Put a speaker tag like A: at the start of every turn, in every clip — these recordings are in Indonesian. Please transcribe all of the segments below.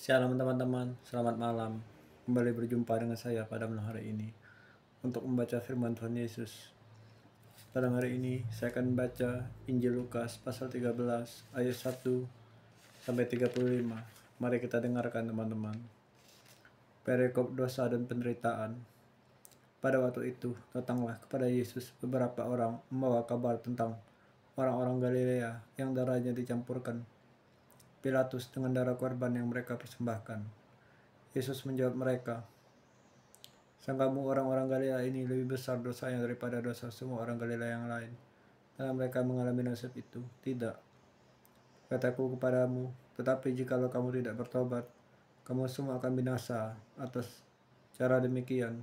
A: Shalom teman-teman, selamat malam. Kembali berjumpa dengan saya pada malam hari ini untuk membaca firman Tuhan Yesus. Pada hari ini saya akan membaca Injil Lukas pasal 13 ayat 1 sampai 35. Mari kita dengarkan teman-teman. Perikop dosa dan penderitaan. Pada waktu itu datanglah kepada Yesus beberapa orang membawa kabar tentang orang-orang Galilea yang darahnya dicampurkan Pilatus dengan darah korban yang mereka persembahkan. Yesus menjawab mereka, "Sangkamu orang-orang Galilea ini lebih besar dosanya daripada dosa semua orang Galilea yang lain, karena mereka mengalami nasib itu? Tidak. Kataku kepadamu, tetapi jikalau kamu tidak bertobat, kamu semua akan binasa atas cara demikian.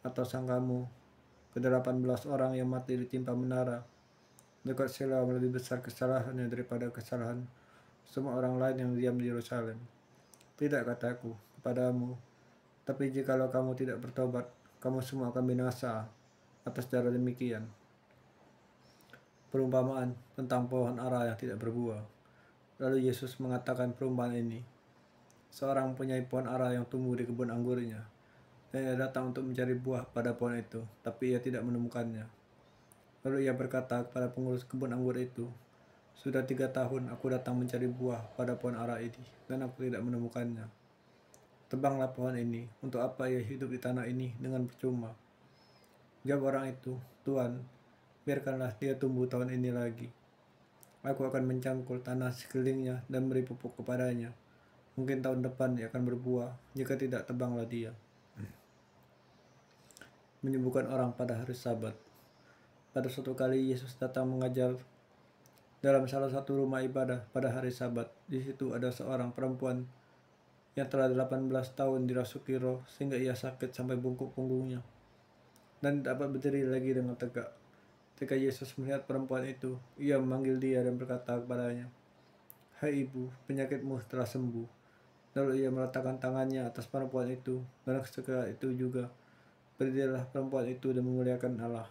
A: Atau sangkamu ke-18 orang yang mati ditimpa menara dekat Siloam lebih besar kesalahannya daripada kesalahan semua orang lain yang diam di Yerusalem? Tidak, kataku kepadamu, tapi jikalau kamu tidak bertobat, kamu semua akan binasa atas cara demikian." Perumpamaan tentang pohon ara yang tidak berbuah. Lalu Yesus mengatakan perumpamaan ini. Seorang mempunyai pohon ara yang tumbuh di kebun anggurnya, dan ia datang untuk mencari buah pada pohon itu, tapi ia tidak menemukannya. Lalu ia berkata kepada pengurus kebun anggur itu, "Sudah 3 tahun aku datang mencari buah pada pohon ara ini, dan aku tidak menemukannya. Tebanglah pohon ini, untuk apa ia hidup di tanah ini dengan percuma?" Jawab orang itu, "Tuan, biarkanlah dia tumbuh tahun ini lagi. Aku akan mencangkul tanah sekelilingnya dan beri pupuk kepadanya. Mungkin tahun depan ia akan berbuah, jika tidak tebanglah dia." Menyembuhkan orang pada hari Sabat. Pada suatu kali Yesus datang mengajar dalam salah satu rumah ibadah pada hari Sabat. Di situ ada seorang perempuan yang telah 18 tahun dirasuki roh sehingga ia sakit sampai bungkuk punggungnya dan tidak dapat berdiri lagi dengan tegak. Ketika Yesus melihat perempuan itu, ia memanggil dia dan berkata kepadanya, "Hai ibu, penyakitmu telah sembuh." Lalu ia meletakkan tangannya atas perempuan itu, dan segera itu juga berdirilah perempuan itu dan memuliakan Allah.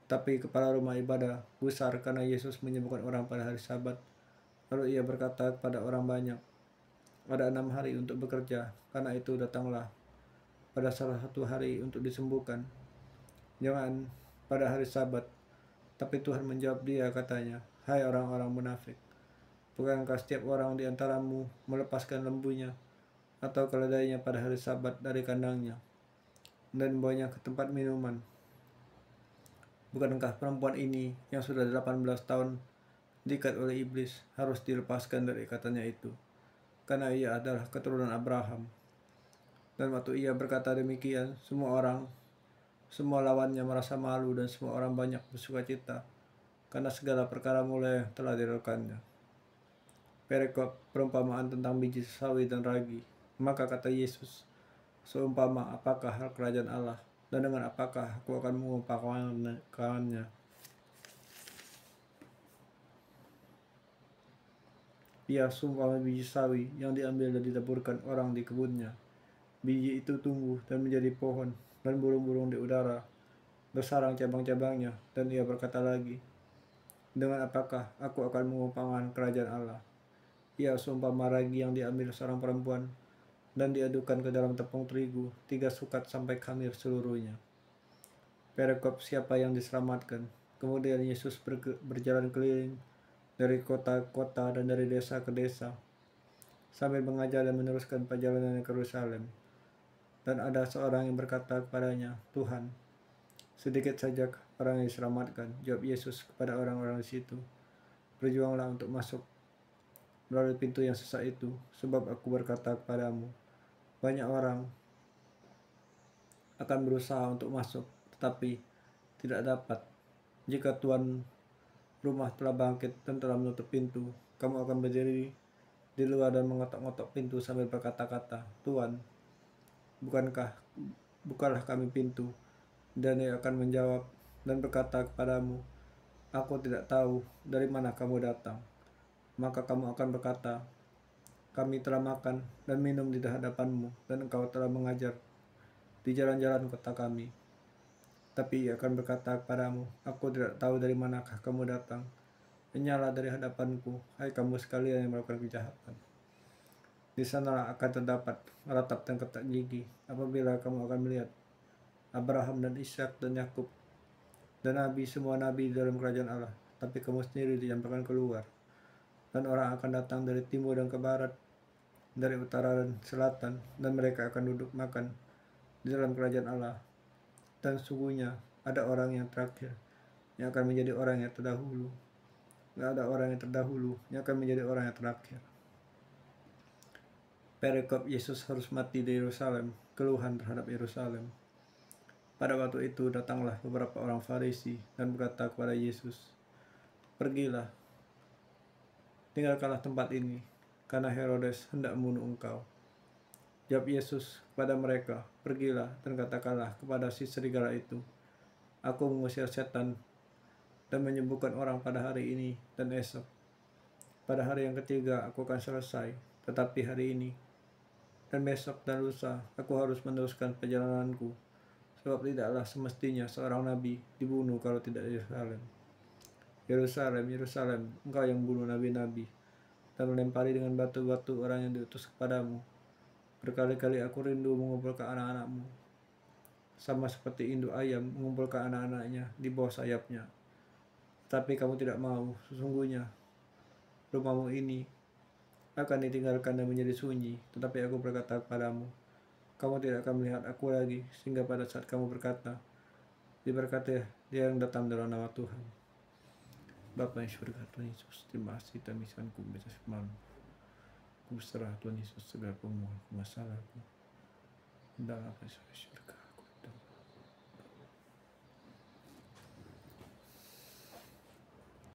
A: Tapi kepala rumah ibadah gusar karena Yesus menyembuhkan orang pada hari Sabat. Lalu ia berkata kepada orang banyak, "Ada 6 hari untuk bekerja, karena itu datanglah pada salah satu hari untuk disembuhkan. Jangan pada hari Sabat." Tapi Tuhan menjawab dia, katanya, "Hai orang-orang munafik, bukankah setiap orang di antaramu melepaskan lembunya atau keledainya pada hari Sabat dari kandangnya dan membawanya ke tempat minuman? Bukankah perempuan ini yang sudah 18 tahun diikat oleh iblis harus dilepaskan dari ikatannya itu, karena ia adalah keturunan Abraham?" Dan waktu ia berkata demikian, semua lawannya merasa malu dan semua orang banyak bersukacita karena segala perkara mulia yang telah dilakukannya. Perikop perumpamaan tentang biji sawi dan ragi. Maka kata Yesus, "Seumpama apakah hal kerajaan Allah, dan dengan apakah aku akan mengumpamakannya? Ia seumpama biji sawi yang diambil dan ditaburkan orang di kebunnya. Biji itu tumbuh dan menjadi pohon, dan burung-burung di udara bersarang cabang-cabangnya." Dan ia berkata lagi, "Dengan apakah aku akan mengumpamakan kerajaan Allah? Ia seumpama ragi yang diambil seorang perempuan dan diadukan ke dalam tepung terigu 3 sukat sampai khamir seluruhnya." Perikop siapa yang diselamatkan. Kemudian Yesus berjalan keliling dari kota-kota dan dari desa ke desa, sambil mengajar dan meneruskan perjalanannya ke Yerusalem. Dan ada seorang yang berkata kepadanya, "Tuhan, sedikit saja orang yang diselamatkan." Jawab Yesus kepada orang-orang di situ, "Berjuanglah untuk masuk melalui pintu yang sesak itu, sebab aku berkata kepadamu, banyak orang akan berusaha untuk masuk, tetapi tidak dapat. Jika tuan rumah telah bangkit dan telah menutup pintu, kamu akan berdiri di luar dan mengotok-ngotok pintu sambil berkata-kata, 'Tuan, bukankah bukalah kami pintu?' Dan ia akan menjawab dan berkata kepadamu, 'Aku tidak tahu dari mana kamu datang.' Maka kamu akan berkata, 'Kami telah makan dan minum di hadapanmu, dan engkau telah mengajar di jalan-jalan kota kami.' Tapi ia akan berkata kepadamu, 'Aku tidak tahu dari manakah kamu datang. Enyahlah dari hadapanku, hai kamu sekalian yang melakukan kejahatan.' Di sanalah akan terdapat ratap dan ketak gigi apabila kamu akan melihat Abraham dan Ishak dan Yakub dan semua nabi di dalam kerajaan Allah, tapi kamu sendiri dicampakkan keluar. Dan orang akan datang dari timur dan ke barat, dari utara dan selatan, dan mereka akan duduk makan di dalam kerajaan Allah. Dan sungguhnya ada orang yang terakhir yang akan menjadi orang yang terdahulu. Tidak ada orang yang terdahulu yang akan menjadi orang yang terakhir. Perikop Yesus harus mati di Yerusalem, keluhan terhadap Yerusalem. Pada waktu itu datanglah beberapa orang Farisi dan berkata kepada Yesus, "Pergilah, tinggalkanlah tempat ini, karena Herodes hendak membunuh engkau." Jawab Yesus kepada mereka, "Pergilah dan katakanlah kepada si serigala itu, Aku mengusir setan dan menyembuhkan orang pada hari ini dan esok. Pada hari yang ketiga aku akan selesai, tetapi hari ini dan besok dan lusa aku harus meneruskan perjalananku, sebab tidaklah semestinya seorang nabi dibunuh kalau tidak di Yerusalem. Yerusalem, Yerusalem, engkau yang bunuh nabi-nabi dan melempari dengan batu-batu orang yang diutus kepadamu. Berkali-kali aku rindu mengumpulkan anak-anakmu, sama seperti induk ayam mengumpulkan anak-anaknya di bawah sayapnya. Tapi kamu tidak mau. Sesungguhnya rumahmu ini akan ditinggalkan dan menjadi sunyi. Tetapi aku berkata kepadamu, kamu tidak akan melihat aku lagi, sehingga pada saat kamu berkata, diberkati dia yang datang dalam nama Tuhan." Bapa yang surga, Tuhan Yesus, terima kasih kami ku baca firman. Ku berserah Tuhan Yesus segala permohonan masalahku. Dan apa surga.